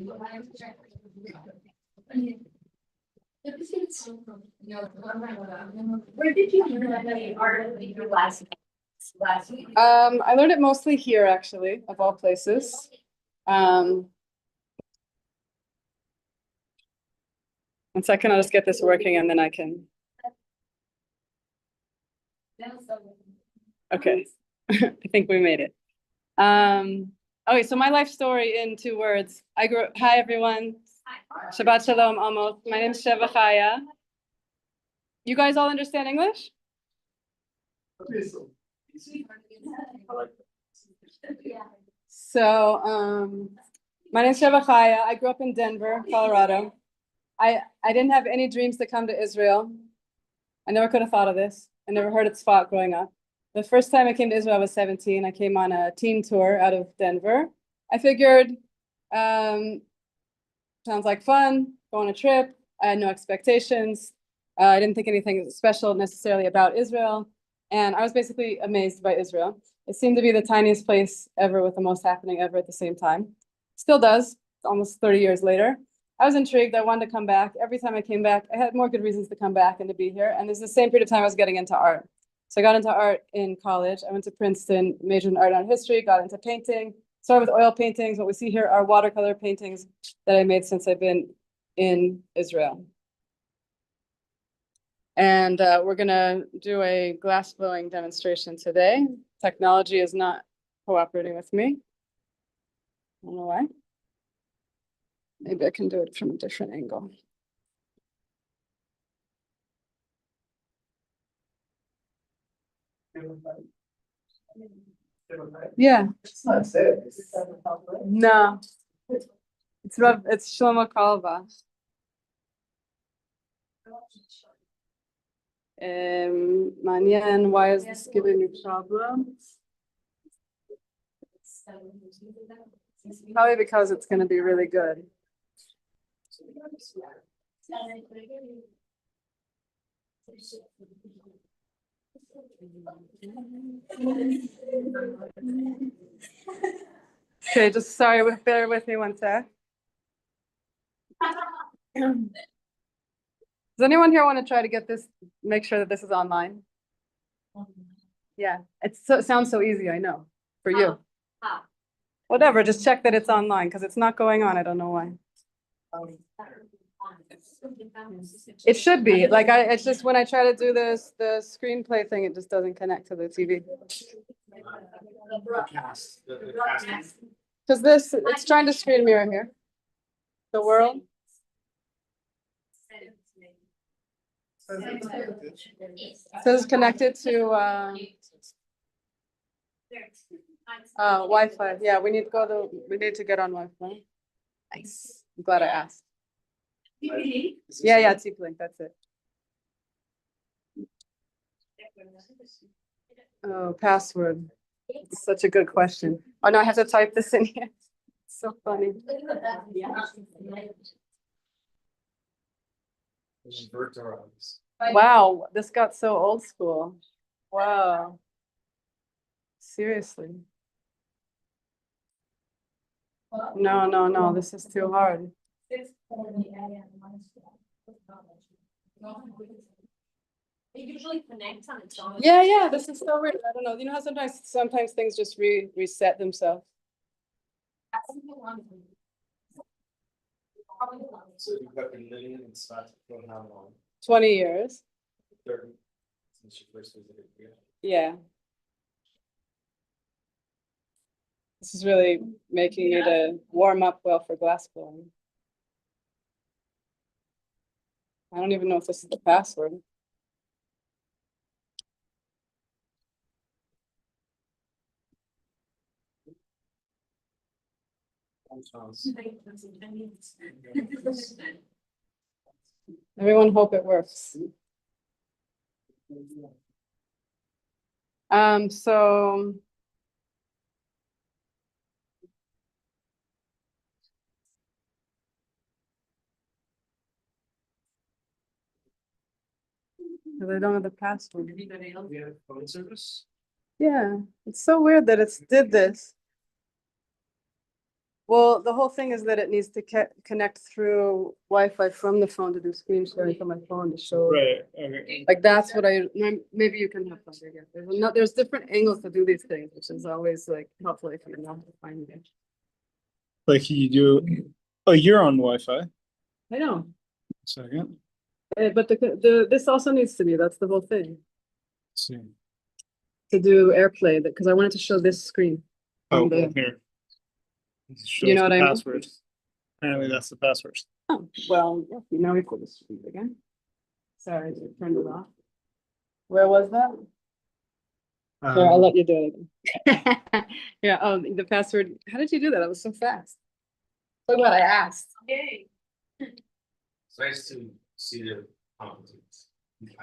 Where did you learn that art of your last week? I learned it mostly here, actually, of all places. One second, I'll just get this working and then I can. Okay, I think we made it. Okay, so my life story in 2 words. Hi everyone. Shabbat Shalom, Amos. My name is Sheva Chaya. You guys all understand English? So, my name is Sheva Chaya. I grew up in Denver, Colorado. I didn't have any dreams to come to Israel. I never could have thought of this. I never heard its spot growing up. The first time I came to Israel, I was 17. I came on a teen tour out of Denver. I figured, sounds like fun, go on a trip. I had no expectations. I didn't think anything special necessarily about Israel. And I was basically amazed by Israel. It seemed to be the tiniest place ever with the most happening ever at the same time. Still does, almost 30 years later. I was intrigued. I wanted to come back. Every time I came back, I had more good reasons to come back and to be here. And there's the same period of time I was getting into art. So I got into art in college. I went to Princeton, majored in art and history, got into painting. Started with oil paintings. What we see here are watercolor paintings that I made since I've been in Israel. And we're gonna do a glass blowing demonstration today. Technology is not cooperating with me. I don't know why. Maybe I can do it from a different angle. Yeah. No. It's Shlomo Kalva. Manyan, why is this giving me problems? Probably because it's going to be really good. Okay, just sorry, bear with me one sec. Does anyone here want to try to get this, make sure that this is online? Yeah, it sounds so easy, I know, for you. Whatever, just check that it's online because it's not going on. I don't know why. It should be like it's just when I try to do this, the screenplay thing, it just doesn't connect to the TV. Because it's trying to screen mirror here. The world. So it's connected to Wi-Fi. Yeah, we need to get on Wi-Fi. Nice. I'm glad I asked. Yeah, TP-Link, that's it. Oh, password. It's such a good question. Oh no, I have to type this in here. It's so funny. Wow, this got so old school. Wow. Seriously. No, this is too hard. It usually connects on its own. Yeah, this is so weird. I don't know. You know how sometimes things just reset themselves. So you've got been living in Scotland for how long? 20 years. 30 since you first visited here. Yeah. This is really making me to warm up well for glass blowing. I don't even know if this is the password. Everyone hope it works. So I don't have the password. We have phone service. Yeah, it's so weird that it's did this. Well, the whole thing is that it needs to connect through Wi-Fi from the phone to do screen sharing from my phone to show. Right, okay. Like that's what maybe you can help us again. There's different angles to do these things, which is always like helpful if you know how to find it. Like you do, oh, you're on Wi-Fi. I know, Second. but this also needs to be, that's the whole thing, Let's see. to do AirPlay, because I wanted to show this screen. Oh, from the- well, here. This You know shows what the I mean? password. Apparently that's the password. Oh, well, you know, we put this screen again. Sorry, I turned it off. Where was that? Here, I'll let you do it again. Yeah, the password, how did you do that? That was so fast. Look what I asked. Yay. It's nice to see the competence.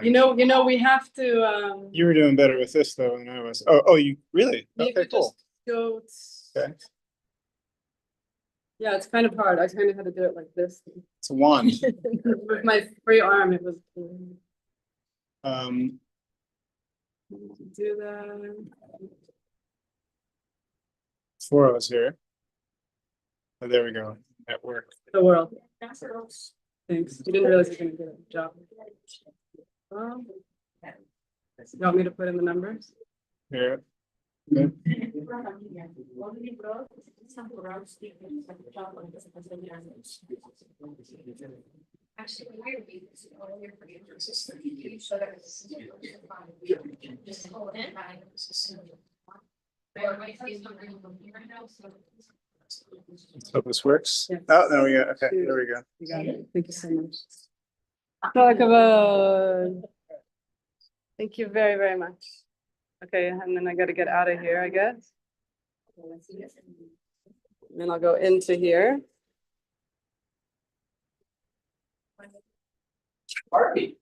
You know, we have to, You were doing better with this though than I was. Oh, you really? you Okay, could cool. just go. Okay. Yeah, it's kind of hard. I kind of had to do it like this. It's a wand. With my free arm, it was. Um, Do that. 4 hours here. Oh, there we go. Network. The world. Thanks. You didn't realize you were gonna do a job. You want me to put in the numbers? Here. Okay. Actually, So this works. Yes. Oh, there we go. Okay, there we go. You got it. Thank you so much. Thank you very, very much. Okay, and then I gotta get out of here, I guess. And then I'll go into here. Barbie.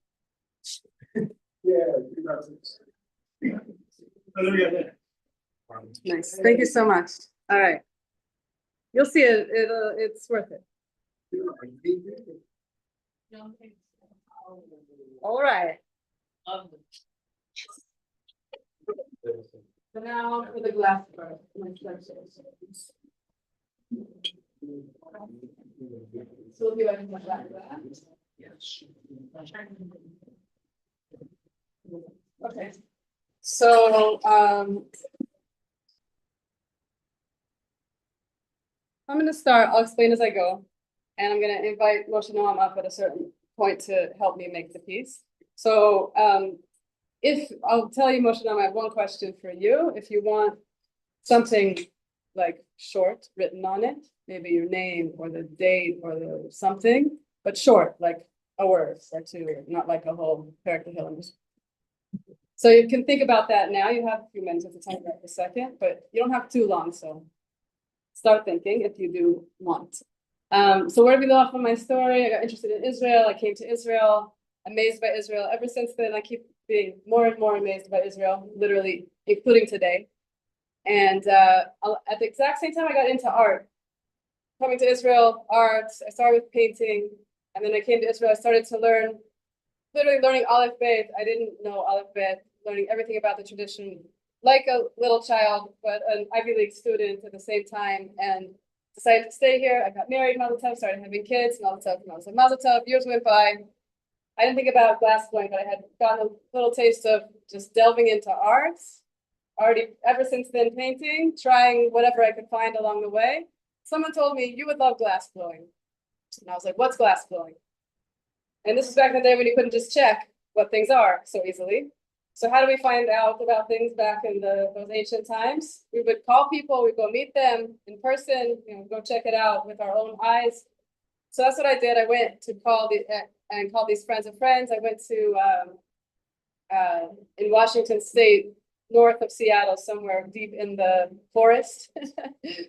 Nice. Thank you so much. All right. You'll see it. It's worth it. All right. So now for the glass part. So we'll do it like that. Okay. So, I'm gonna start, I'll explain as I go. And I'm gonna invite Moshe Noam up at a certain point to help me make the piece. So, if, I'll tell you, Moshe Noam, I have one question for you. If you want something like short written on it, maybe your name or the date or the something, but short, like a word or two, not like a whole character hill. So you can think about that now. You have a few minutes to think about it a second, but you don't have too long, so start thinking if you do want. So where did we go off on my story? I got interested in Israel. I came to Israel, amazed by Israel. Ever since then, I keep being more and more amazed by Israel, literally, including today. And at the exact same time I got into art, coming to Israel, art, I started with painting, and then I came to Israel, I started to learn, literally learning Aleph Bet. I didn't know Aleph Bet, learning everything about the tradition, like a little child, but an Ivy League student at the same time, and decided to stay here. I got married, Mazel Tov, started having kids, Mazel Tov, Mazel Tov. Years went by. I didn't think about glassblowing, but I had gotten a little taste of just delving into art. Already, ever since then, painting, trying whatever I could find along the way. Someone told me, you would love glassblowing. And I was like, what's glassblowing? And this is back in the day when you couldn't just check what things are so easily. So how do we find out about things back in those ancient times? We would call people, we'd go meet them in person, go check it out with our own eyes. So that's what I did. I went to call these friends of friends. I went to in Washington State, north of Seattle, somewhere deep in the forest.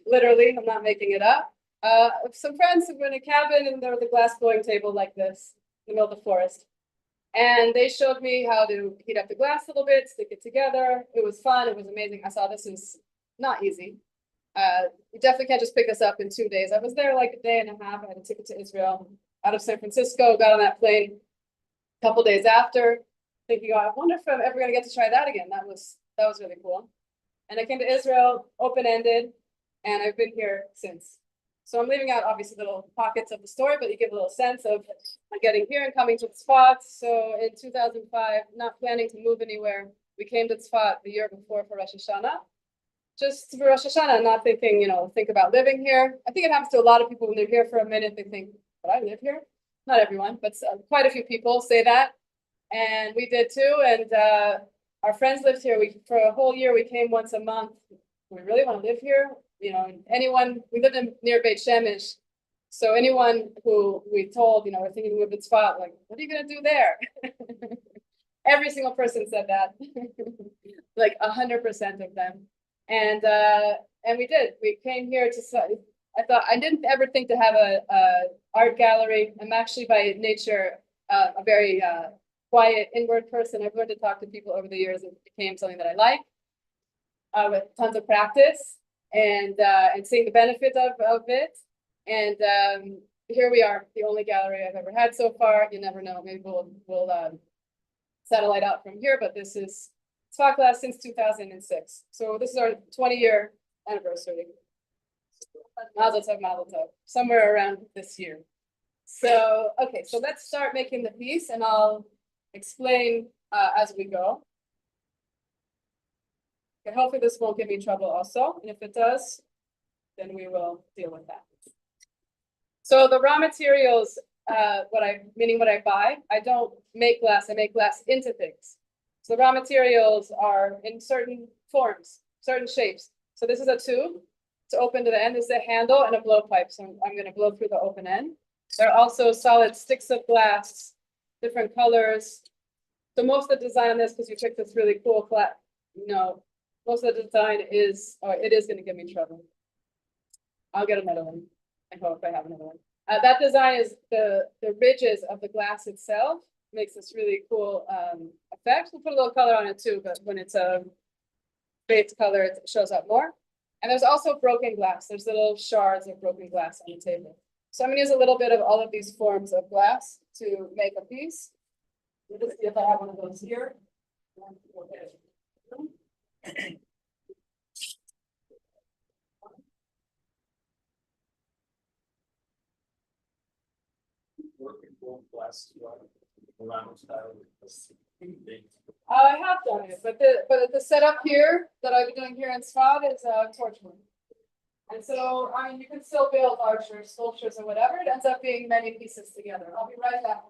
Literally, I'm not making it up. Some friends who were in a cabin, and there was a glass blowing table like this in the middle of the forest. And they showed me how to heat up the glass a little bit, stick it together. It was fun. It was amazing. I saw this is not easy. You definitely can't just pick this up in 2 days. I was there like a day and a half. I had a ticket to Israel out of San Francisco, got on that plane a couple days after, thinking, oh, I wonder if I'm ever going to get to try that again. That was really cool. And I came to Israel, open-ended, and I've been here since. So I'm leaving out obviously little pockets of the story, but you get a little sense of getting here and coming to the spot. So in 2005, not planning to move anywhere, we came to the spot the year before for Rosh Hashanah. Just for Rosh Hashanah, not thinking, think about living here. I think it happens to a lot of people when they're here for a minute, they think, but I live here? Not everyone, but quite a few people say that. And we did too. And our friends lived here. For a whole year, we came once a month. We really want to live here. Anyone, we lived near Beit Shemesh. So anyone who we told, we're thinking of a good spot, like, what are you going to do there? Every single person said that, like 100% of them. And we did. We came here I didn't ever think to have a art gallery. I'm actually by nature a very quiet, inward person. I've learned to talk to people over the years. It became something that I like with tons of practice and seeing the benefit of it. And here we are, the only gallery I've ever had so far. You never know. Maybe we'll satellite out from here, but this is Tzfat Glass since 2006. So this is our 20-year anniversary. Mazel tov, mazel tov. Somewhere around this year. So, okay, so let's start making the piece and I'll explain as we go. And hopefully this won't give me trouble also. And if it does, then we will deal with that. So the raw materials, what I buy, I don't make glass, I make glass into things. So the raw materials are in certain forms, certain shapes. So this is a tube to open to the end. This is a handle and a blowpipe. So I'm going to blow through the open end. There are also solid sticks of glass, different colors. So most of the design on this, because you picked this really cool most of the design is, it is going to give me trouble. I'll get another one. I hope I have another one. That design is the ridges of the glass itself. Makes this really cool effect. We'll put a little color on it too, but when it's a baked color, it shows up more. And there's also broken glass. There's little shards of broken glass on the table. So I'm going to use a little bit of all of these forms of glass to make a piece. Let's see if I have one of those here. I have done it, but the setup here that I've been doing here in Tzfat is torch wood. And so, you can still build larger sculptures or whatever. It ends up being many pieces together. I'll be right back.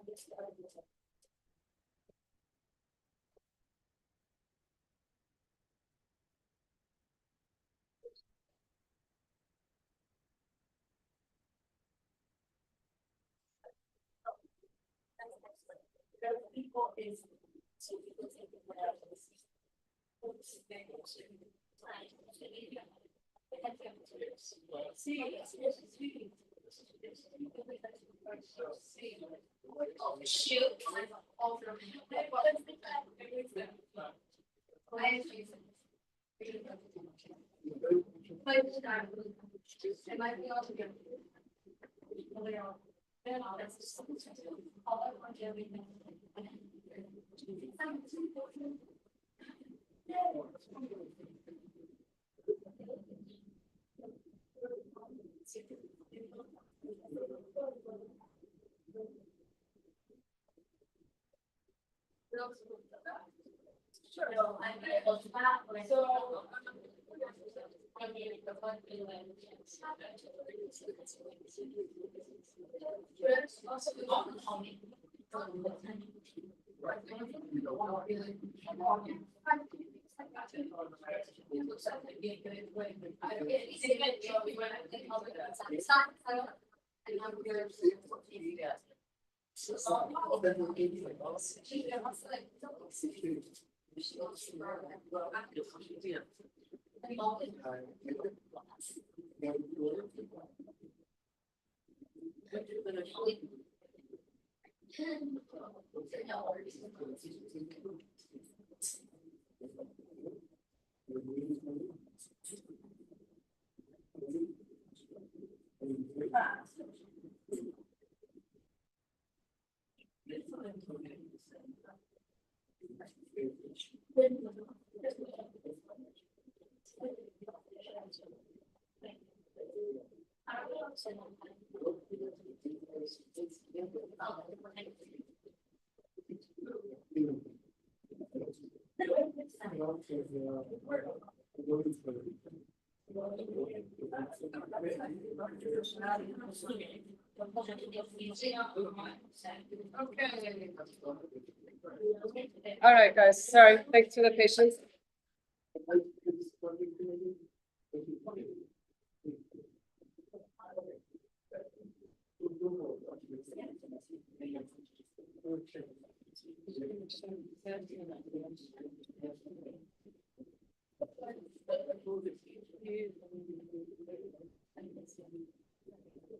All right, guys, sorry, thanks for the patience.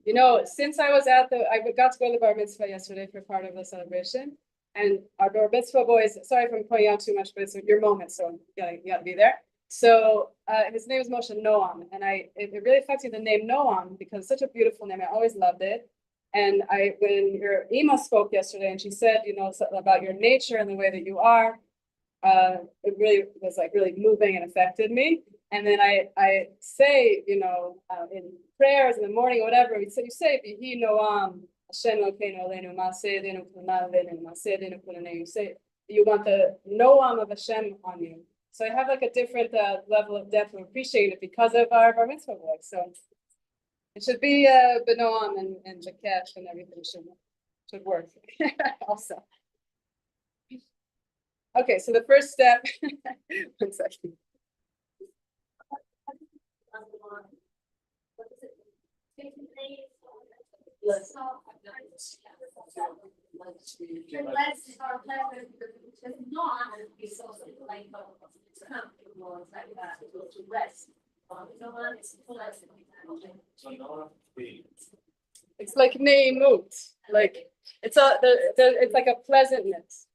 You know, since I got to go to the bar mitzvah yesterday for part of the celebration. And our bar mitzvah boys, sorry if I'm pointing out too much, but it's your moment, so you gotta be there. So his name is Moshe Noam, and it really affects me, the name Noam, because it's such a beautiful name. I always loved it. And when your Ema spoke yesterday, and she said, you know, something about your nature and the way that you are, it really was like really moving and affected me. And then I say, you know, in prayers in the morning or whatever, you say, Vihi Noam, Hashem Elokeinu Aleinu, Maaseh Yadenu Kulna Aleinu, Maaseh Yadenu Kulnei. You say you want the Noam of Hashem on you. So I have like a different level of depth of appreciating it because of our bar mitzvah boy. So it should be Benoam and Jakesh and everything should work also. Okay, so the first step, one second. It's like neimut, like it's like a pleasantness.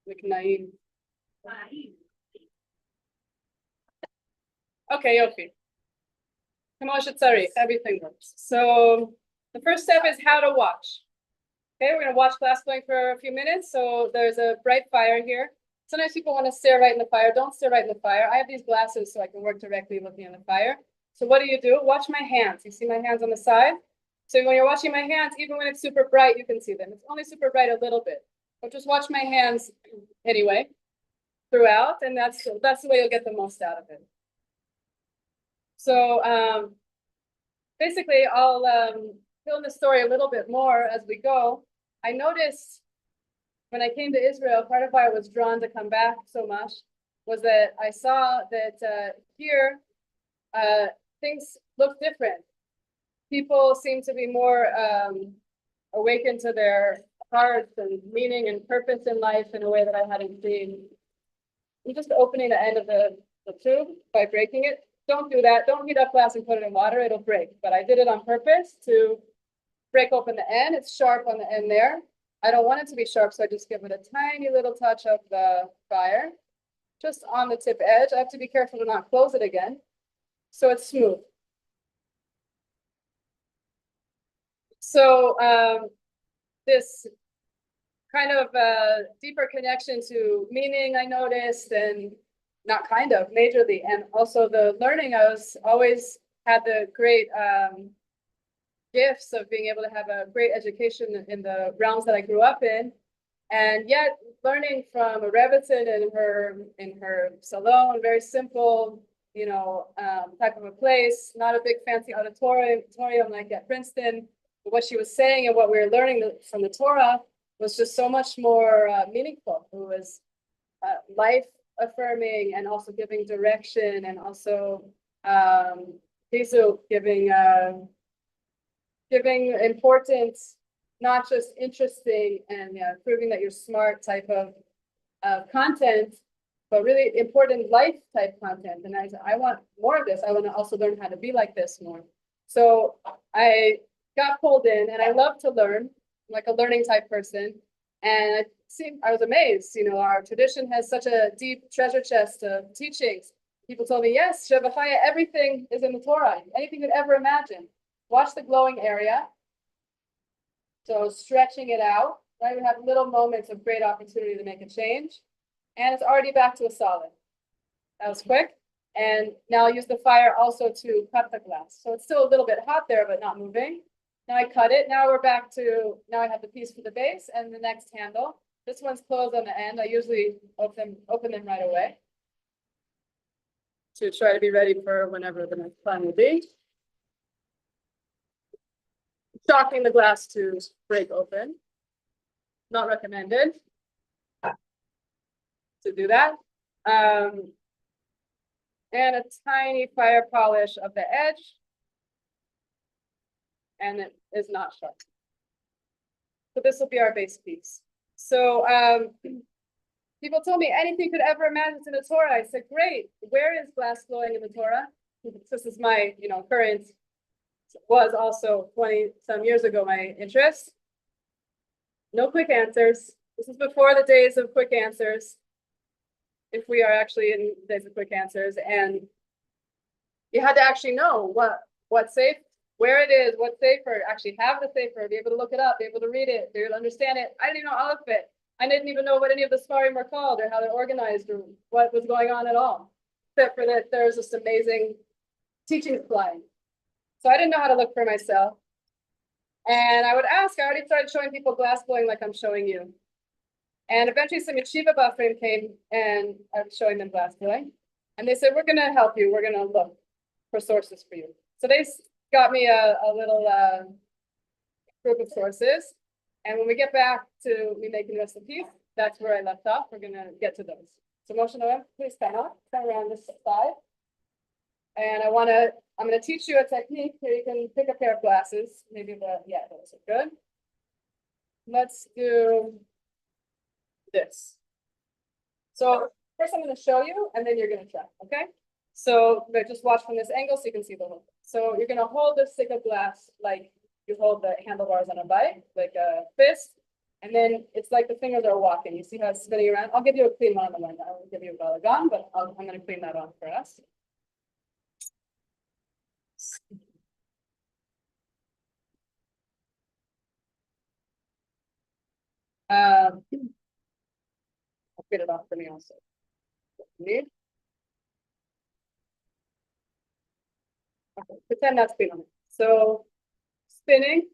Like naim. Okay, Yofi. Everything works. So the first step is how to watch. Okay, we're gonna watch glassblowing for a few minutes. So there's a bright fire here. Sometimes people want to stare right in the fire. Don't stare right in the fire. I have these glasses so I can work directly looking in the fire. So what do? Watch my hands. You see my hands on the side? So when you're watching my hands, even when it's super bright, you can see them. It's only super bright a little bit. But just watch my hands anyway throughout, and that's the way you'll get the most out of it. So basically, I'll fill in the story a little bit more as we go. I noticed when I came to Israel, part of why I was drawn to come back so much was that I saw that here things look different. People seem to be more awakened to their hearts and meaning and purpose in life in a way that I hadn't seen. I'm just opening the end of the tube by breaking it. Don't do that. Don't heat up glass and put it in water. It'll break. But I did it on purpose to break open the end. It's sharp on the end there. I don't want it to be sharp, so I just give it a tiny little touch of the fire, just on the tip edge. I have to be careful to not close it again, so it's smooth. So this kind of deeper connection to meaning I noticed, and not kind of, majorly, and also the learning. I was always had the great gifts of being able to have a great education in the realms that I grew up in, and yet learning from a Rebbitzin in her salon, very simple, you know, type of a place, not a big fancy auditorium like at Princeton. But what she was saying and what we were learning from the Torah was just so much more meaningful. It was life affirming and also giving direction, and also giving importance, not just interesting and proving that you're smart type of content, but really important life type content. And I want more of this. I want to also learn how to be like this more. So I got pulled in, and I love to learn. I'm like a learning type person. And I was amazed, you know, our tradition has such a deep treasure chest of teachings. People told me, yes, Sheva, everything is in the Torah, anything you could ever imagine. Watch the glowing area. So stretching it out, right? We have little moments of great opportunity to make a change. And it's already back to a solid. That was quick. And now I'll use the fire also to cut the glass. So it's still a little bit hot there, but not moving. Now I cut it. Now we're back to, now I have the piece for the base and the next handle. This one's closed on the end. I usually open them right away to try to be ready for whenever the next plan will be. Shocking the glass to break open. Not recommended to do that. And a tiny fire polish of the edge. And it is not sharp. So this will be our base piece. So people told me anything could ever imagine in the Torah. I said, great, where is glass blowing in the Torah? This is my, current, was also 20 some years ago, my interest. No quick answers. This is before the days of quick answers. If we are actually in days of quick answers, and you had to actually know what's safe, where it is, what's safer, actually have the safer, be able to look it up, be able to read it, be able to understand it. I didn't even know all of it. I didn't even know what any of the sparring were called or how they're organized or what was going on at all. Except for that there's this amazing teaching flying. So I didn't know how to look for myself. And I would ask, I already started showing people glass blowing like I'm showing you. And eventually some yeshiva bafrim came and I was showing them glass blowing. And they said, we're gonna help you. We're gonna look for sources for you. So they got me a little group of sources. And when we get back to me making the rest of the piece, that's where I left off. We're gonna get to those. So Moshe Noam, please stand up, turn around this side. And I'm gonna teach you a technique here. You can pick a pair of glasses. Maybe yeah, those are good. Let's do this. So first I'm gonna show you and then you're gonna try, okay? So just watch from this angle so you can see the whole thing. So you're gonna hold this stick of glass like you hold the handlebars on a bike, like a fist. And then it's like the fingers are walking. You see how it's spinning around? I'll give you a clean one on the one. I won't give you a balagan, but I'm gonna clean that off for us. I'll get it off for me also. Need? Okay, pretend that's clean on it. So spinning,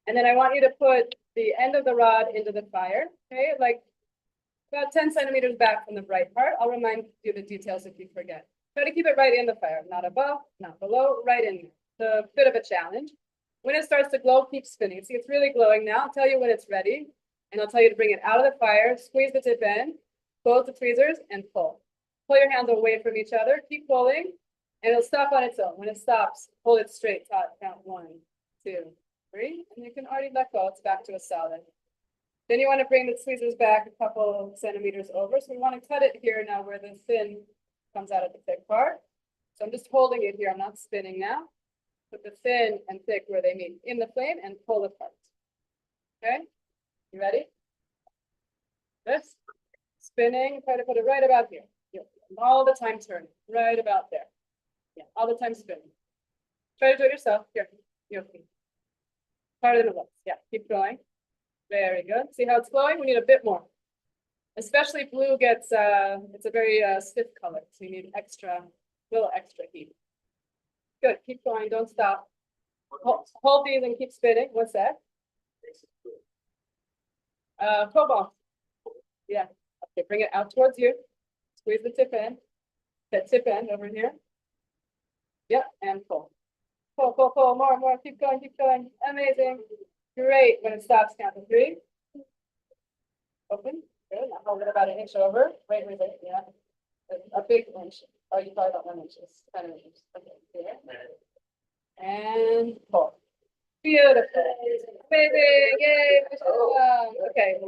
and then I want you to put the end of the rod into the fire, okay? Like about 10 centimeters back from the bright part. I'll remind you the details if you forget. Try to keep it right in the fire, not above, not below, right in there. It's a bit of a challenge. When it starts to glow, keep spinning. See, it's really glowing now. I'll tell you when it's ready, and I'll tell you to bring it out of the fire, squeeze the tip end, close the tweezers, and pull. Pull your hands away from each other, keep pulling, and it'll stop on its own. When it stops, hold it straight, count 1, 2, 3, and you can already let go. It's back to a solid. Then you want to bring the tweezers back a couple centimeters over. So we want to cut it here now where the thin comes out of the thick part. So I'm just holding it here. I'm not spinning now. Put the thin and thick where they meet in the flame and pull apart. Okay, you ready? This spinning, try to put it right about here. Yeah. All the time turning, right about there. Yeah, all the time spinning. Try to do it yourself. Here, you'll see. Harder than it looks. Yeah, keep going. Very good. See how it's glowing? We need a bit more. Especially blue gets, it's a very stiff color. So you need little extra heat. Good, keep going, don't stop. Hold these and keep spinning. What's that? Cobalt. Yeah, okay, bring it out towards you. Squeeze the tip end. That tip end over here. Yep, and pull. Pull, pull, pull, more, keep going, keep going. Amazing. Great, when it stops, count to 3. Open, good, now hold it about an inch over. Wait, yeah. A big inch. Oh, you probably don't want inches, 10 inches. Okay, here. And pull. Beautiful. Amazing, yay. Okay.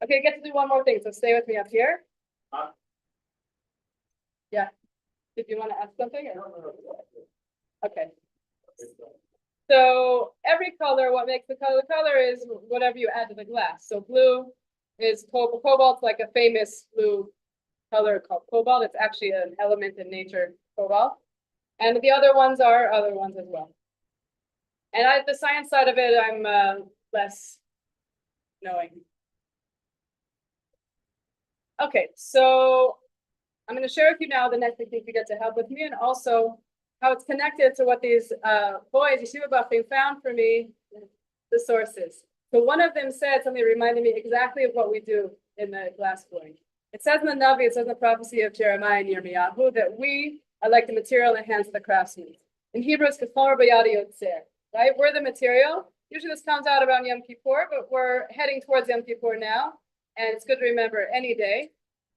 Okay, get to do one more thing, so stay with me up here. Yeah. Did you want to ask something? Or? Okay. So every color, what makes the color is whatever you add to the glass. So blue is cobalt. Cobalt's like a famous blue color called cobalt. It's actually an element in nature, cobalt. And the other ones are other ones as well. And the science side of it, I'm less knowing. Okay, so I'm going to share with you now the next technique you get to help with me, and also how it's connected to what these boys, Yeshiva Buffing, found for me, the sources. So one of them said something that reminded me exactly of what we do in the glassblowing. It says in the Navi, it says in the prophecy of Jeremiah and Yirmiyahu, that we are like the material in the hands of the craftsman. In Hebrew, it's kafar bayadi yotzer, right? We're the material. Usually this comes out around Yom Kippur, but we're heading towards Yom Kippur now. And it's good to remember any day.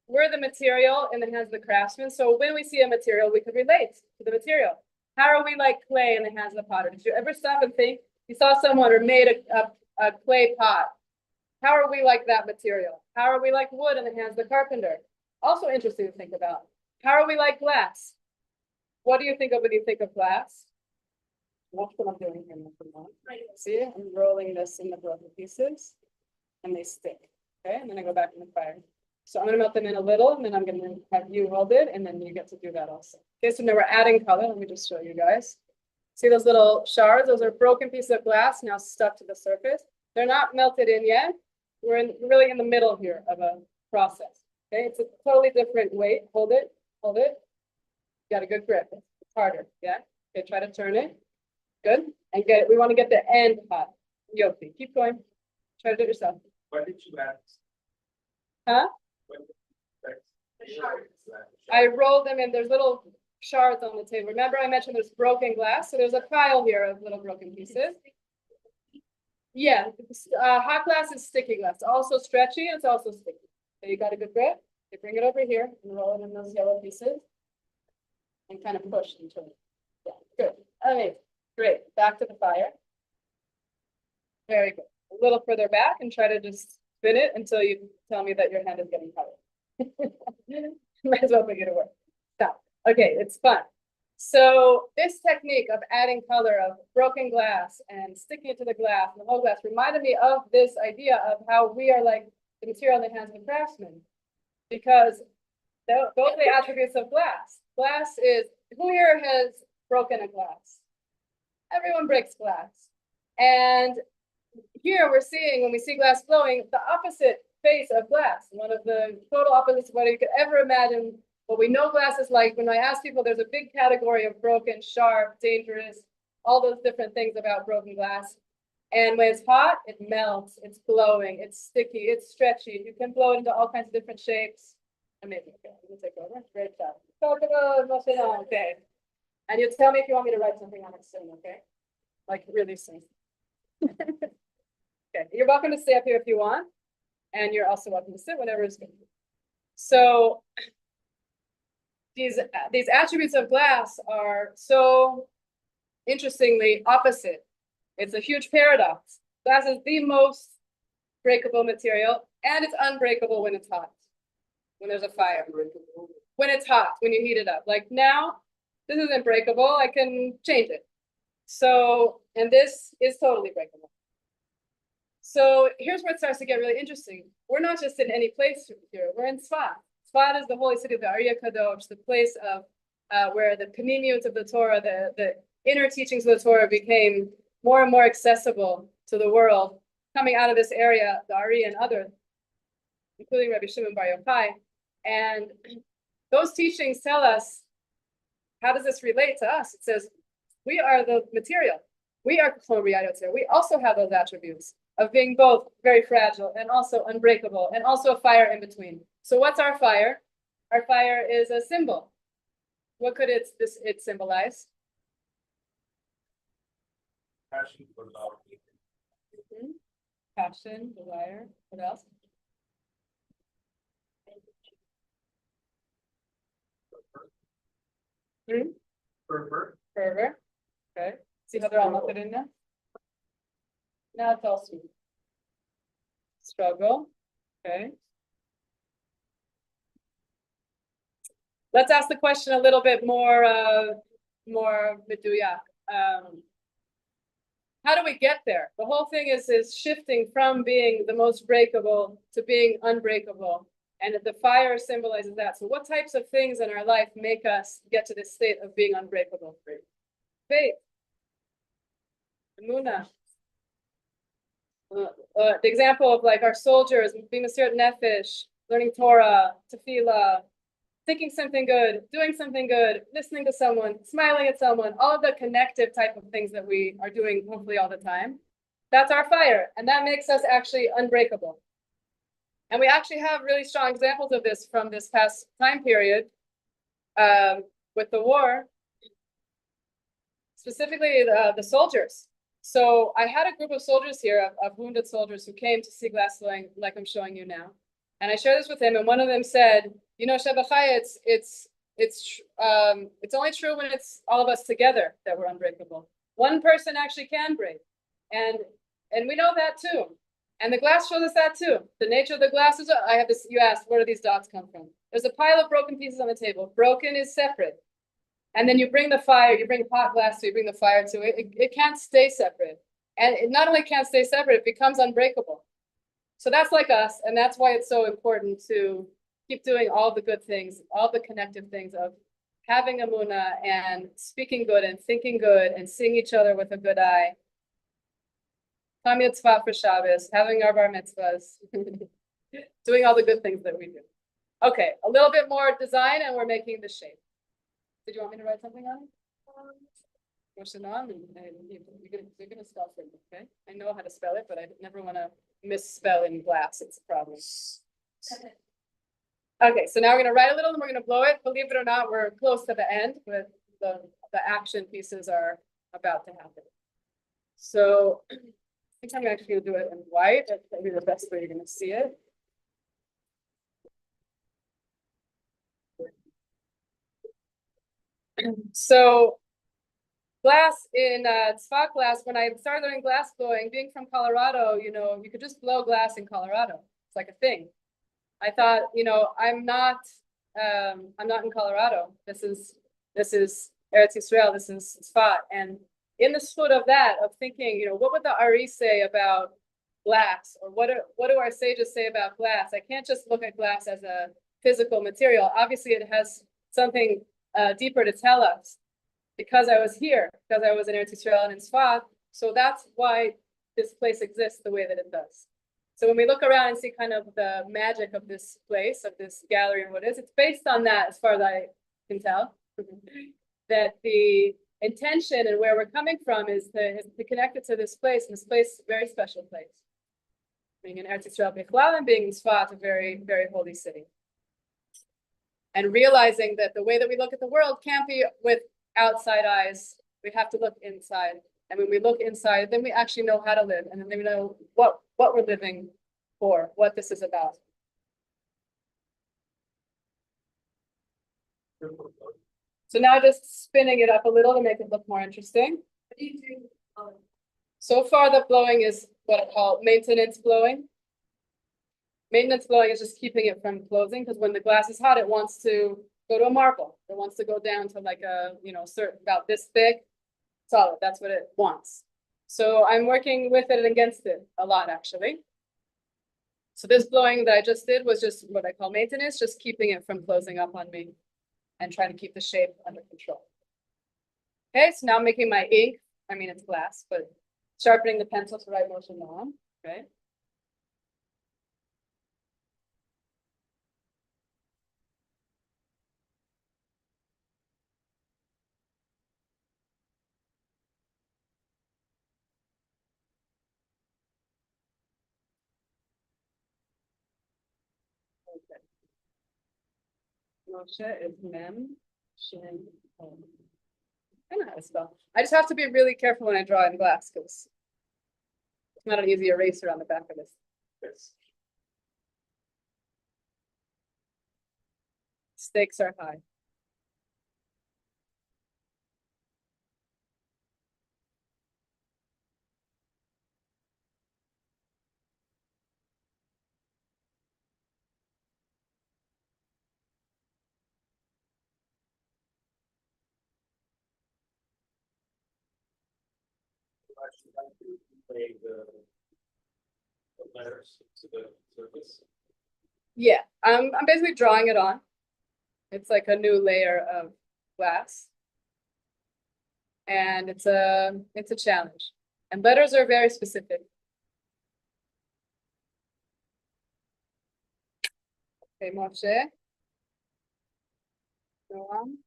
We're the material in the hands of the craftsman. So when we see a material, we could relate to the material. How are we like clay in the hands of the potter? Did you ever stop and think, you saw someone or made a clay pot? How are we like that material? How are we like wood in the hands of the carpenter? Also interesting to think about. How are we like glass? What do you think of when you think of glass? Watch what I'm doing here. See, I'm rolling this in the broken pieces and they stick. Okay, and then I go back in the fire. So I'm going to melt them in a little, and then I'm going to have you hold it, and then you get to do that also. Okay, so now we're adding color. Let me just show you guys. See those little shards? Those are broken pieces of glass now stuck to the surface. They're not melted in yet. We're really in the middle here of a process. Okay, it's a totally different weight. Hold it, hold it. You got a good grip. It's harder. Yeah. Okay, try to turn it. Good. And get it. We want to get the end hot. Yopi. Keep going. Try to do it yourself. Why did you add? Huh? I rolled them in. There's little shards on the table. Remember I mentioned there's broken glass? So there's a pile here of little broken pieces. Yeah, hot glass is sticky glass. It's also stretchy and it's also sticky. So you got a good grip. You bring it over here and roll it in those yellow pieces. And kind of push into it. Yeah, good. Okay, great. Back to the fire. Very good. A little further back and try to just spin it until you tell me that your hand is getting covered. Might as well make it work. Stop. Okay, it's fun. So this technique of adding color, of broken glass and sticking it to the glass and the whole glass reminded me of this idea of how we are like the material in the hands of the craftsman. Because those are the attributes of glass. Glass is, who here has broken a glass? Everyone breaks glass. And here we're seeing, when we see glass blowing, the opposite face of glass. One of the total opposites of what you could ever imagine. What we know glass is like, when I ask people, there's a big category of broken, sharp, dangerous, all those different things about broken glass. And when it's hot, it melts, it's glowing, it's sticky, it's stretchy. You can blow it into all kinds of different shapes. Amazing. Okay, I'm gonna take over. Great job. Okay. And you tell me if you want me to write something on it soon, okay? Like really soon. Okay, you're welcome to stay up here if you want. And you're also welcome to sit, whatever is good. So these attributes of glass are so interestingly opposite. It's a huge paradox. Glass is the most breakable material, and it's unbreakable when it's hot, when there's a fire. When it's hot, when you heat it up. Like now, this isn't breakable. I can change it. So, and this is totally breakable. So here's where it starts to get really interesting. We're not just in any place here. We're in Tzfat. Tzfat is the holy city of the Arya Kadosh, the place of where the panimiut of the Torah, the inner teachings of the Torah became more and more accessible to the world, coming out of this area, the Ari and others, including Rabbi Shimon Bar Yochai. And those teachings tell us, how does this relate to us? It says, we are the material. We are K'chol Riyadot. We also have those attributes of being both very fragile and also unbreakable, and also a fire in between. So what's our fire? Our fire is a symbol. What could it symbolize? Passion for love. Passion, desire. What else? Fervor. Fervor. Okay. See how they're all melted in now? Now it's all sweet. Struggle. Okay. Let's ask the question a little bit more meduyak. How do we get there? The whole thing is shifting from being the most breakable to being unbreakable. And the fire symbolizes that. So what types of things in our life make us get to this state of being unbreakable? Faith. Emunah. The example of like our soldiers being Mesirat Nefesh, learning Torah, tefillah, thinking something good, doing something good, listening to someone, smiling at someone, all of the connective type of things that we are doing hopefully all the time. That's our fire. And that makes us actually unbreakable. And we actually have really strong examples of this from this past time period with the war, specifically the soldiers. So I had a group of soldiers here, of wounded soldiers who came to see glassblowing like I'm showing you now. And I shared this with him, and one of them said, you know, Sheva Chaya, it's only true when it's all of us together that we're unbreakable. One person actually can break. And we know that too. And the glass shows us that too. The nature of the glass is, I have this, you asked, where do these dots come from? There's a pile of broken pieces on the table. Broken is separate. And then you bring the fire, you bring hot glass, so you bring the fire to it. It can't stay separate. And it not only can't stay separate, it becomes unbreakable. So that's like us. And that's why it's so important to keep doing all the good things, all the connective things of having emunah and speaking good and thinking good and seeing each other with a good eye. Kam Yitzvah for Shabbos, having our bar mitzvahs, doing all the good things that we do. Okay, a little bit more design and we're making the shape. Did you want me to write something on it? You're gonna spell it, okay? I know how to spell it, but I never want to misspell in glass. It's a problem. Okay, so now we're gonna write a little and we're gonna blow it. Believe it or not, we're close to the end, but the action pieces are about to happen. So I think I'm actually gonna do it in white. That's maybe the best way you're gonna see it. So glass in Tzfat glass, when I started learning glass blowing, being from Colorado, you know, you could just blow glass in Colorado. It's like a thing. I thought, you know, I'm not in Colorado. This is Eretz Yisrael, this is Tzfat. And in the foot of that, of thinking, you know, what would the Ari say about glass? Or what do our sages say about glass? I can't just look at glass as a physical material. Obviously, it has something deeper to tell us. Because I was here, because I was in Eretz Yisrael and in Tzfat, so that's why this place exists the way that it does. So when we look around and see kind of the magic of this place, of this gallery and what it is, it's based on that, as far as I can tell, that the intention and where we're coming from is to connect it to this place, and this place is a very special place. Being in Eretz Yisrael Bichlal and being in Tzfat, a very, very holy city. And realizing that the way that we look at the world can't be with outside eyes. We have to look inside. And when we look inside, then we actually know how to live. And then we know what we're living for, what this is about. So now just spinning it up a little to make it look more interesting. What do you do? So far the blowing is what I call maintenance blowing. Maintenance blowing is just keeping it from closing, because when the glass is hot, it wants to go to a marble. It wants to go down to like a, you know, certain about this thick, solid. That's what it wants. So I'm working with it and against it a lot, actually. So this blowing that I just did was just what I call maintenance, just keeping it from closing up on me and trying to keep the shape under control. Okay, so now I'm making my ink. I mean, it's glass, but sharpening the pencil to write motion on, okay? Moshe is Mem, Shin, Om. I know how to spell. I just have to be really careful when I draw in glass because it's not an easy eraser on the back of this. Yes. Stakes are high. Lay the letters to the surface. Yeah, I'm basically drawing it on. It's like a new layer of glass. And it's a challenge. And letters are very specific. Okay, Moshe. Go on.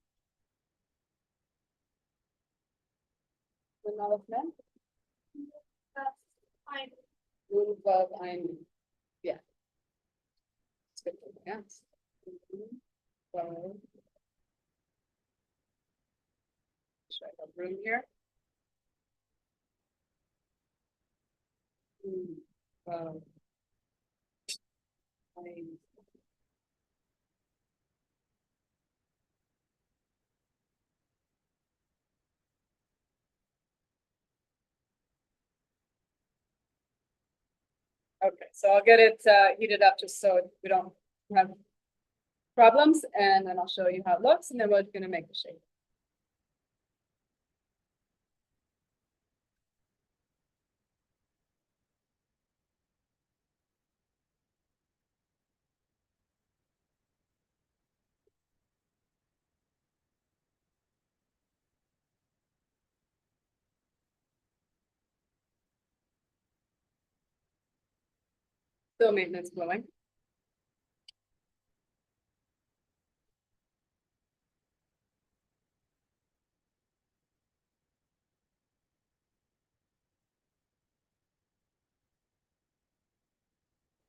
Development. Fine. Rule of yeah. It's good for yes. So, should I have room here? Um, I- Okay, so I'll get it heated up just so we don't have problems, and then I'll show you how it looks, and then we're gonna make the shape. Still maintenance blowing.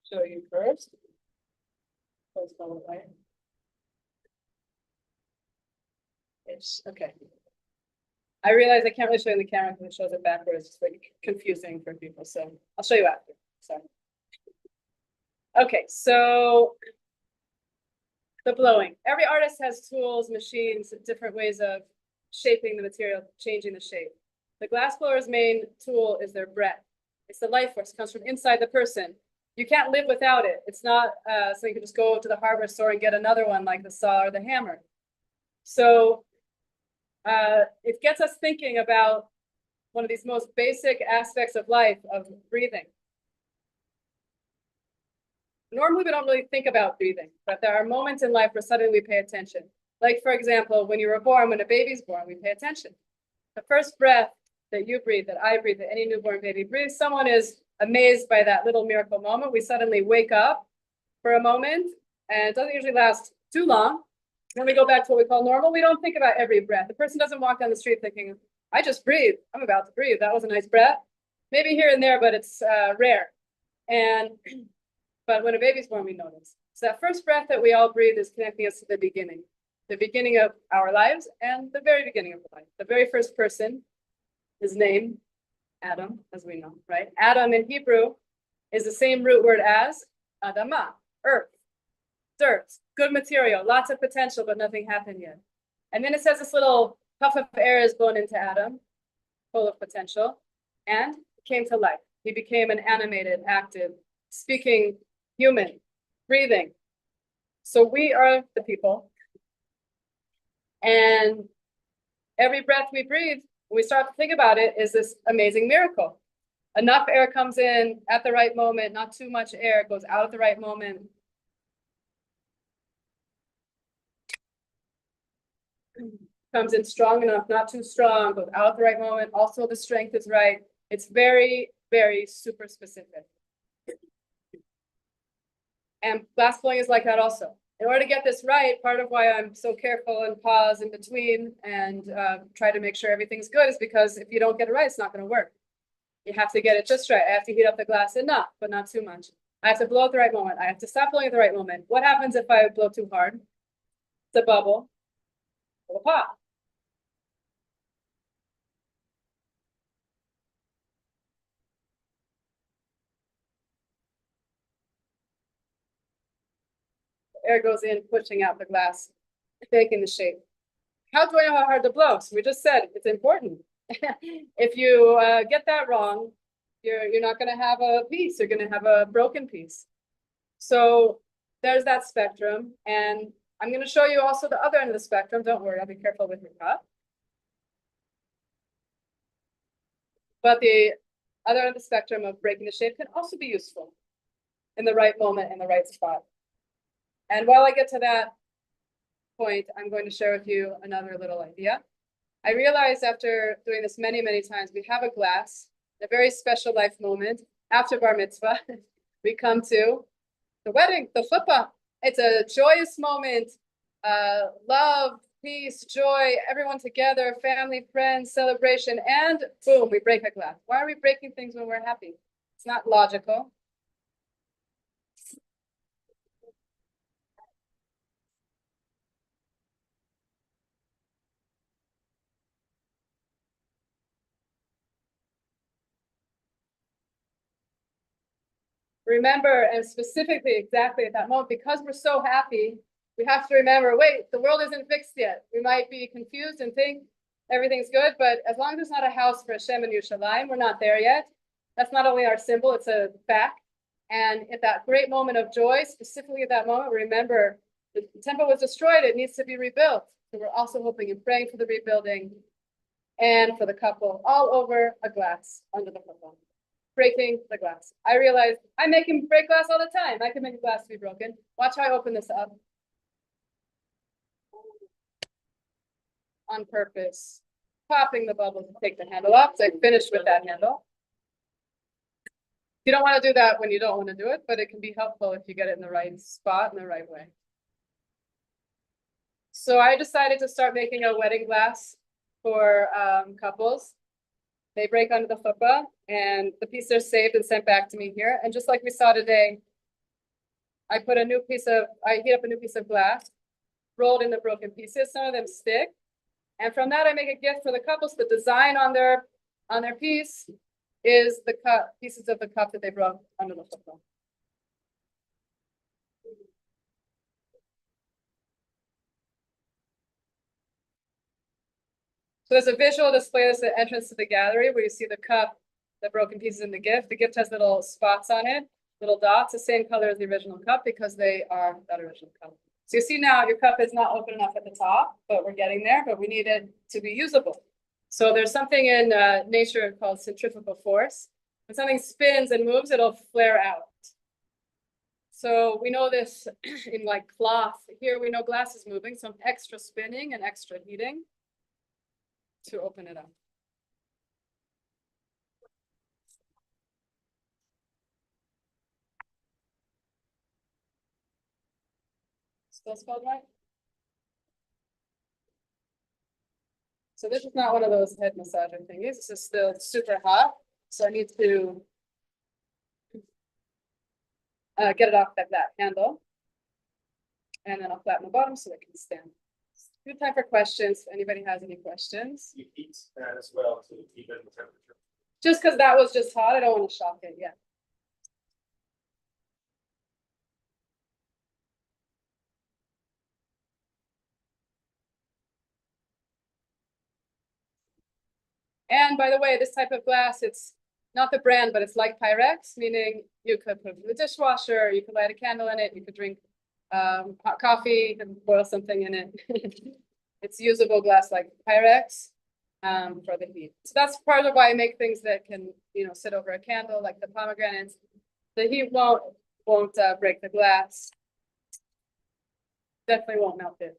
Show you first. First follow it, right? It's okay. I realize I can't really show you in the camera because it shows it backwards. It's like confusing for people, so I'll show you after. So. Okay, so the blowing. Every artist has tools, machines, different ways of shaping the material, changing the shape. The glassblower's main tool is their breath. It's the life force, it comes from inside the person. You can't live without it. It's not so you can just go to the hardware store and get another one like the saw or the hammer. So it gets us thinking about one of these most basic aspects of life, of breathing. Normally, we don't really think about breathing, but there are moments in life where suddenly we pay attention. Like, for example, when you were born, when a baby's born, we pay attention. The first breath that you breathe, that I breathe, that any newborn baby breathes, someone is amazed by that little miracle moment. We suddenly wake up for a moment, and it doesn't usually last too long. Then we go back to what we call normal. We don't think about every breath. The person doesn't walk down the street thinking, I just breathed. I'm about to breathe. That was a nice breath. Maybe here and there, but it's rare. And but when a baby's born, we notice. So that first breath that we all breathe is connecting us to the beginning of our lives and the very beginning of life. The very first person, his name, Adam, as we know, right? Adam in Hebrew is the same root word as Adama, earth, dirt, good material, lots of potential, but nothing happened yet. And then it says this little puff of air is blown into Adam, full of potential, and came to life. He became an animated, active, speaking human, breathing. So we are the people. And every breath we breathe, when we start to think about it, is this amazing miracle. Enough air comes in at the right moment, not too much air goes out at the right moment. Comes in strong enough, not too strong, goes out at the right moment. Also, the strength is right. It's very, very super specific. And glassblowing is like that also. In order to get this right, part of why I'm so careful and pause in between and try to make sure everything's good is because if you don't get it right, it's not going to work. You have to get it just right. I have to heat up the glass enough, but not too much. I have to blow at the right moment. I have to stop blowing at the right moment. What happens if I blow too hard? It's a bubble. It'll pop. Air goes in, pushing out the glass, making the shape. How do I know how hard to blow? So we just said it's important. If you get that wrong, you're not going to have a piece. You're going to have a broken piece. So there's that spectrum, and I'm going to show you also the other end of the spectrum. Don't worry, I'll be careful with your cup. But the other end of the spectrum of breaking the shape can also be useful in the right moment, in the right spot. And while I get to that point, I'm going to share with you another little idea. I realized after doing this many, many times, we have a glass, a very special life moment. After bar mitzvah, we come to the wedding, the chuppah. It's a joyous moment. love, peace, joy, everyone together, family, friends, celebration, and boom, we break a glass. Why are we breaking things when we're happy? It's not logical. Remember, and specifically exactly at that moment, because we're so happy, we have to remember, wait, the world isn't fixed yet. We might be confused and think everything's good, but as long as there's not a house for Hashem and Yerushalayim, we're not there yet. That's not only our symbol, it's a fact. And at that great moment of joy, specifically at that moment, remember the temple was destroyed, it needs to be rebuilt. So we're also hoping and praying for the rebuilding and for the couple all over a glass under the football. Breaking the glass. I realized I make him break glass all the time. I can make a glass to be broken. Watch how I open this up. On purpose. Popping the bubble to take the handle off. So I finished with that handle. You don't want to do that when you don't want to do it, but it can be helpful if you get it in the right spot in the right way. So I decided to start making a wedding glass for couples. They break under the chuppah, and the pieces are saved and sent back to me here. And just like we saw today, I heat up a new piece of glass, rolled in the broken pieces. Some of them stick. And from that, I make a gift for the couples. The design on their piece is the pieces of the cup that they broke under the chuppah. So there's a visual display. That's the entrance to the gallery where you see the cup, the broken pieces, and the gift. The gift has little spots on it, little dots, the same color as the original cup because they are that original cup. So you see now your cup is not open enough at the top, but we're getting there, but we need it to be usable. So there's something in nature called centrifugal force. When something spins and moves, it'll flare out. So we know this in like cloth. Here we know glass is moving, so extra spinning and extra heating to open it up. Still spelled right? So this is not one of those head massager thingies. This is still super hot. So I need to get it off that handle. And then I'll flatten the bottom so it can stand. Good time for questions. If anybody has any questions. You heat that as well to even the temperature. Just because that was just hot, I don't want to shock it yet. And by the way, this type of glass, it's not the brand, but it's like Pyrex, meaning you could put it in the dishwasher, you could light a candle in it, you could drink hot coffee, you can boil something in it. It's usable glass like Pyrex for the heat. So that's part of why I make things that can, sit over a candle, like the pomegranates. The heat won't break the glass. Definitely won't melt it.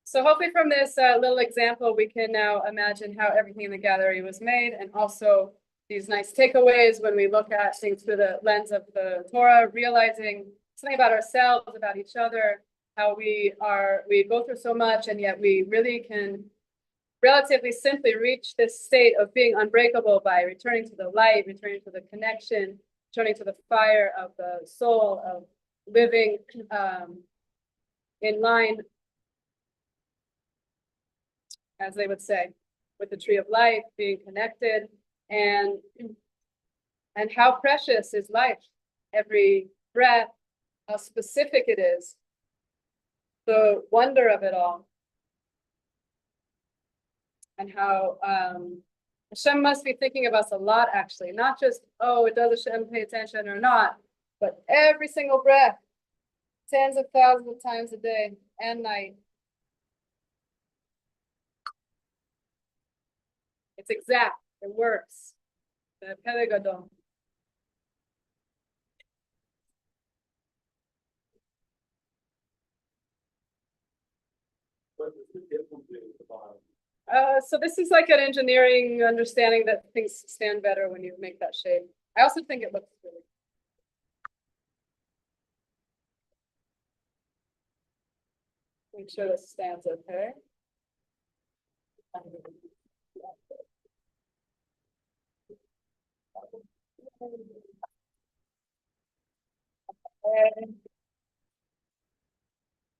So hopefully from this little example, we can now imagine how everything in the gallery was made, and also these nice takeaways when we look at things through the lens of the Torah, realizing something about ourselves, about each other, how we go through so much, and yet we really can relatively simply reach this state of being unbreakable by returning to the light, returning to the connection, returning to the fire of the soul, of living in line, as they would say, with the tree of life, being connected, and how precious is life, every breath, how specific it is, the wonder of it all, and how Hashem must be thinking of us a lot, actually, not just, does Hashem pay attention or not, but every single breath, tens of thousands of times a day and night. It's exact. It works. The Pelegadon. So this is like an engineering understanding that things stand better when you make that shape. I also think it looks really Make sure this stands okay. Okay.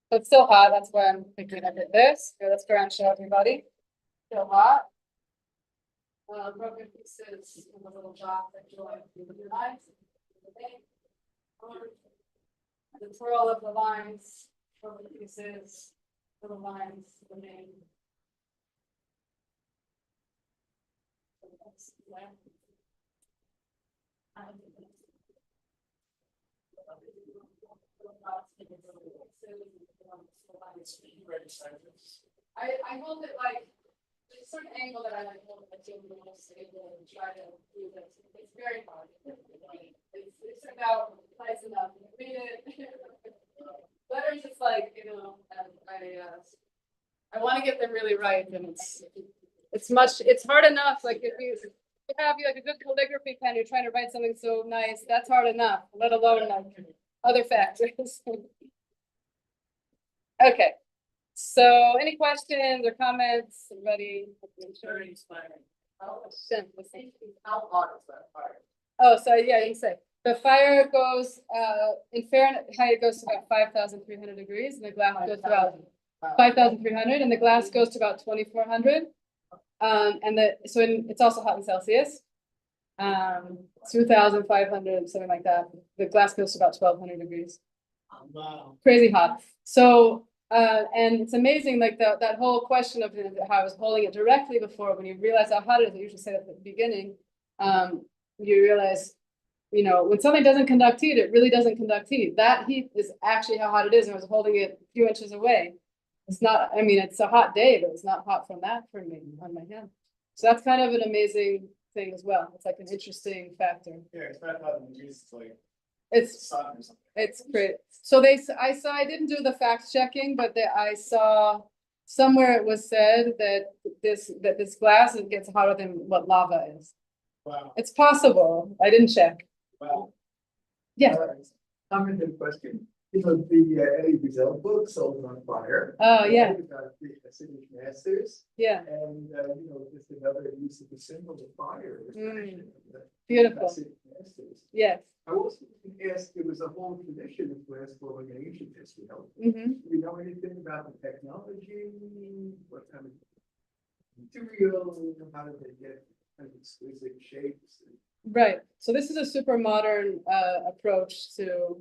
So it's still hot, that's why I'm thinking I did this. Here, let's go around and show everybody. Still hot. Broken pieces of a little dot that join the lines. The twirl of the lines, broken pieces, little lines, the name. I hold it like there's a certain angle that I like hold it to the most stable and try to do this. It's very hard. It's about nice enough. You read it. Letters is like, I want to get them really right, and it's hard enough. Like if you have like a good calligraphy pen, you're trying to write something so nice, that's hard enough, let alone like other factors. Okay. So any questions or comments, everybody? Very inspiring. How hot is that fire? Oh, so yeah, you can say the fire goes in Fahrenheit it goes to about 5,300 degrees, and the glass goes to about 5,300, and the glass goes to about 2,400. It's also hot in Celsius. 2,500, something like that. The glass goes to about 1,200 degrees. Wow. Crazy hot. So and it's amazing, like that whole question of how I was holding it directly before, when you realize how hot it is, I usually say that at the beginning, you realize, when something doesn't conduct heat, it really doesn't conduct heat. That heat is actually how hot it is, and I was holding it a few inches away. It's not, it's a hot day, but it's not hot from that for me on my hand. So that's kind of an amazing thing as well. It's like an interesting factor. Yeah, it's 5,000 degrees, it's like It's sun or something. It's great. So I didn't do the fact checking, but I saw somewhere it was said that this glass gets hotter than what lava is. Wow. It's possible. I didn't check. Wow. Yeah. Commented question, the Eddie Wiesel book, Soul on Fire. Oh, yeah. About the Hasidic masters, Yeah. and, just another use of the symbol of fire. Beautiful. Hasidic masters. Yes. I also asked, there was a whole tradition of glassblowing in ancient Israel. Mm-hmm. Do you know anything about the technology? What kind of material, how did they get kind of exquisite shapes? Right. So this is a super modern approach to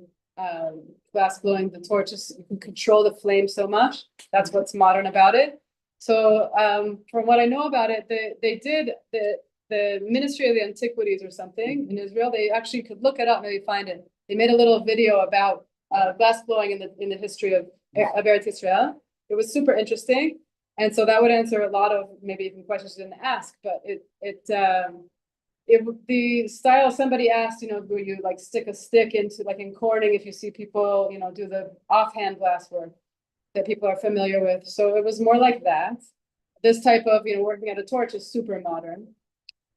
glass blowing. The torches, you can control the flame so much. That's what's modern about it. So from what I know about it, they did the Ministry of the Antiquities or something in Israel. They actually could look it up, maybe find it. They made a little video about glass blowing in the history of Eretz Israel. It was super interesting, and so that would answer a lot of maybe even questions you didn't ask. But the style, somebody asked, will you like stick a stick into, like in Corning, if you see people, do the offhand glass work that people are familiar with. So it was more like that. This type of, working at a torch is super modern.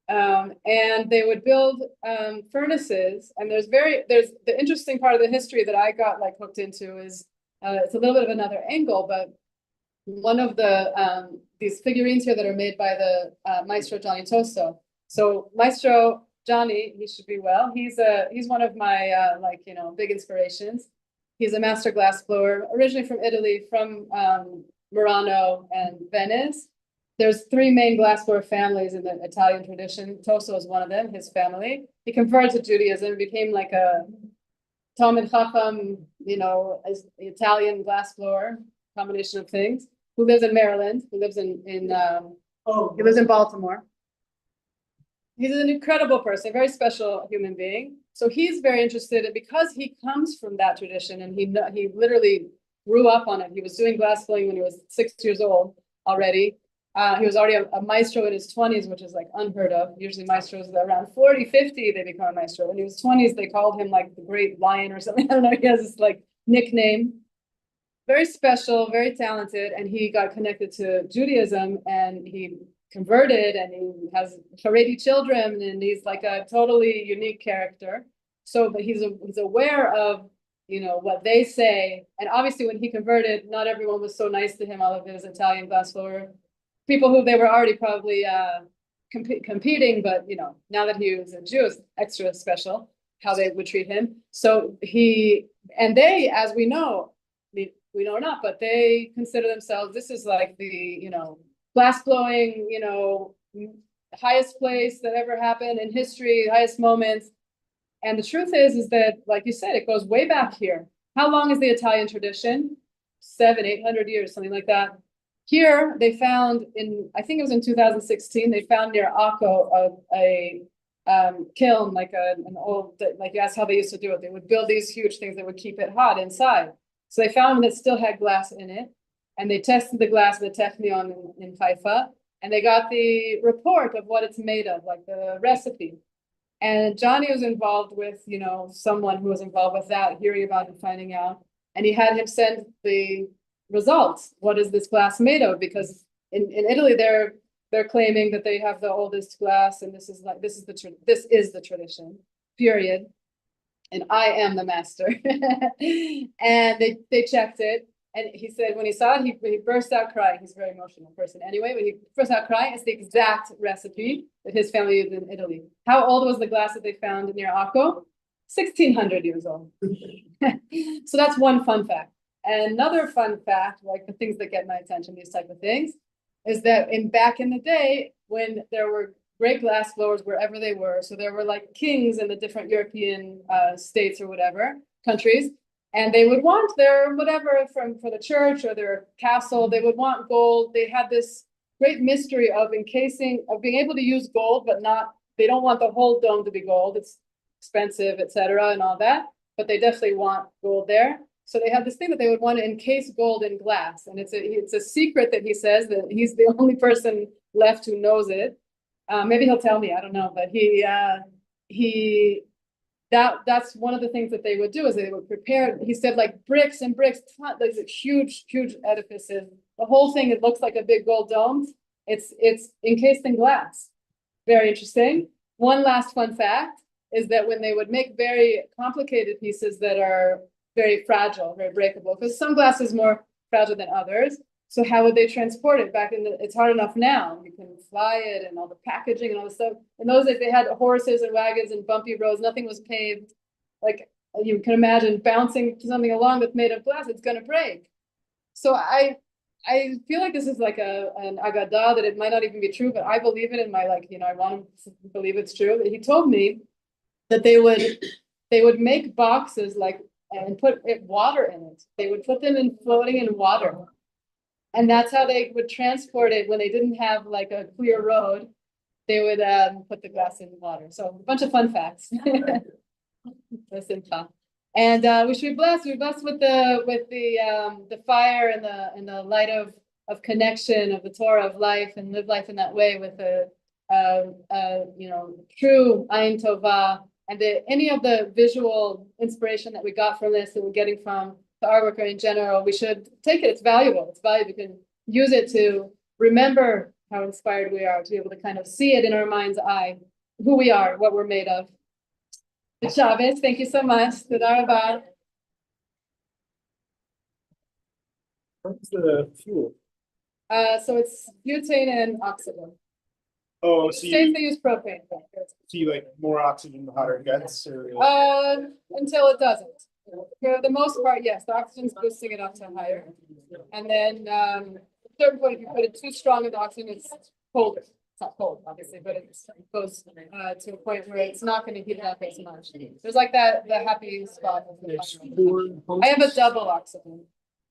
And they would build furnaces, and there's the interesting part of the history that I got like hooked into is it's a little bit of another angle, but one of the these figurines here that are made by the Maestro Johnny Tosto. So Maestro Johnny, he should be well. He's one of my big inspirations. He's a master glass blower, originally from Italy, from Murano and Venice. There's three main glassblower families in the Italian tradition. Tosto is one of them, his family. He converted to Judaism, became like a Talmid Chacham, as the Italian glassblower, combination of things, who lives in Maryland, who lives he lives in Baltimore. He's an incredible person, a very special human being. So he's very interested in, because he comes from that tradition, and he literally grew up on it. He was doing glassblowing when he was 6 years old already. He was already a maestro in his 20s, which is like unheard of. Usually maestros are around 40, 50, they become a maestro. When he was 20s, they called him like the Great Lion or something. I don't know, he has this like nickname. Very special, very talented, and he got connected to Judaism, and he converted, and he has Haredi children, and he's like a totally unique character. So, but he's aware of you know, what they say. And obviously when he converted, not everyone was so nice to him, all of his Italian glassblower people who they were already probably competing, but you know, now that he was a Jew, it's extra special how they would treat him. So he and they, as we know, we know or not, but they consider themselves, this is like the, you know, glass blowing, you know, highest place that ever happened in history, highest moments. And the truth is that, like you said, it goes way back here. How long is the Italian tradition? 700-800 years, something like that. Here, they found in, I think it was in 2016, they found near Akko a kiln, like an old, like that's how they used to do it. They would build these huge things that would keep it hot inside. So they found that it still had glass in it. And they tested the glass in the Technion in Haifa. And they got the report of what it's made of, like the recipe. And Johnny was involved with, you know, someone who was involved with that, hearing about it, finding out. And he had him send the results. What is this glass made of? Because in Italy, they're claiming that they have the oldest glass, and this is the tradition, period. And I am the master. And they checked it. And he said when he saw it, he burst out crying. He's a very emotional person anyway, but he burst out crying. It's the exact recipe that his family used in Italy. How old was the glass that they found near Akko? 1600 years old. So that's one fun fact. And another fun fact, like the things that get my attention, these type of things, is that back in the day when there were great glass blowers wherever they were, so there were like kings in the different European states or whatever, countries, and they would want their whatever for the church or their castle, they would want gold. They had this great mystery of being able to use gold, but they don't want the whole dome to be gold. It's expensive, etc., and all that, but they definitely want gold there. So they had this thing that they would want to encase gold in glass, and it's a secret that he says that he's the only person left who knows it. Maybe he'll tell me, I don't know, but that's one of the things that they would do is they would prepare. He said like bricks and bricks, like huge edifices. The whole thing, it looks like a big gold dome. It's encased in glass. Very interesting. One last fun fact is that when they would make very complicated pieces that are very fragile, very breakable, because some glass is more fragile than others. So how would they transport it back it's hard enough now. You can fly it and all the packaging and all the stuff. In those days, they had horses and wagons and bumpy roads. Nothing was paved. Like you can imagine bouncing something along that's made of glass, it's going to break. So I feel like this is like an agadah, that it might not even be true, but I believe it in my, like, you know, I want to believe it's true. He told me that they would make boxes like and put water in it. They would put them in floating in water. And that's how they would transport it when they didn't have like a clear road. They would put the glass in water. So a bunch of fun facts. And we should be blessed. We're blessed with the fire and the light of connection of the Torah of life, and live life in that way with a you know, true Ayin Tovah, and any of the visual inspiration that we got from this, that we're getting from the artwork in general, we should take it. It's valuable. It's valuable. We can use it to remember how inspired we are, to be able to kind of see it in our mind's eye, who we are, what we're made of. Shabbos, thank you so much. Toda rabah. What's the fuel? So it's butane and oxygen. Oh, It's safe to use propane. see like more oxygen the hotter it gets, or Until it doesn't. For the most part, yes, the oxygen's boosting it up to higher. And then at a certain point, if you put it too strong in the oxygen, it's colder. It's not cold, obviously, but it goes to a point where it's not going to heat it up as much. There's like the happy spot. I have a double oxygen,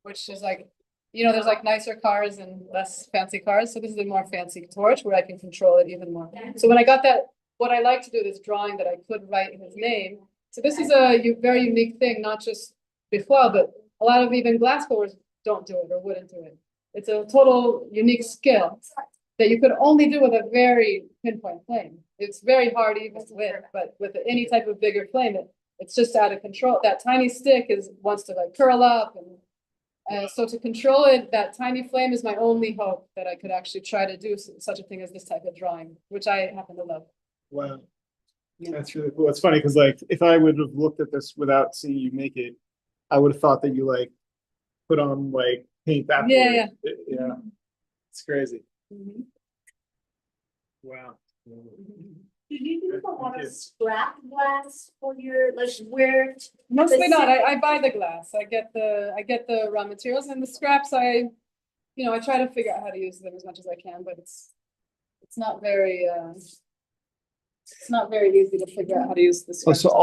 which is like, you know, there's like nicer cars and less fancy cars. So this is a more fancy torch where I can control it even more. So when I got that, what I like to do, this drawing that I could write his name. So this is a very unique thing, not just before, but a lot of even glass blowers don't do it or wouldn't do it. It's a total unique skill that you could only do with a very pinpoint flame. It's very hard even with, but with any type of bigger flame, it's just out of control. That tiny stick wants to like curl up, and so to control it, that tiny flame is my only hope that I could actually try to do such a thing as this type of drawing, which I happen to love. wow. That's really cool. It's funny because like if I would have looked at this without seeing you make it, I would have thought that you like put on like paint afterwards. Yeah. Yeah. It's crazy. Mhm. Wow. Did you do a lot of Yes. scrap glass for your, like, where? Mostly not. I buy the glass. I get the raw materials, and the scraps I try to figure out how to use them as much as I can, but it's not very easy to figure out how to use the Oh, scraps. so all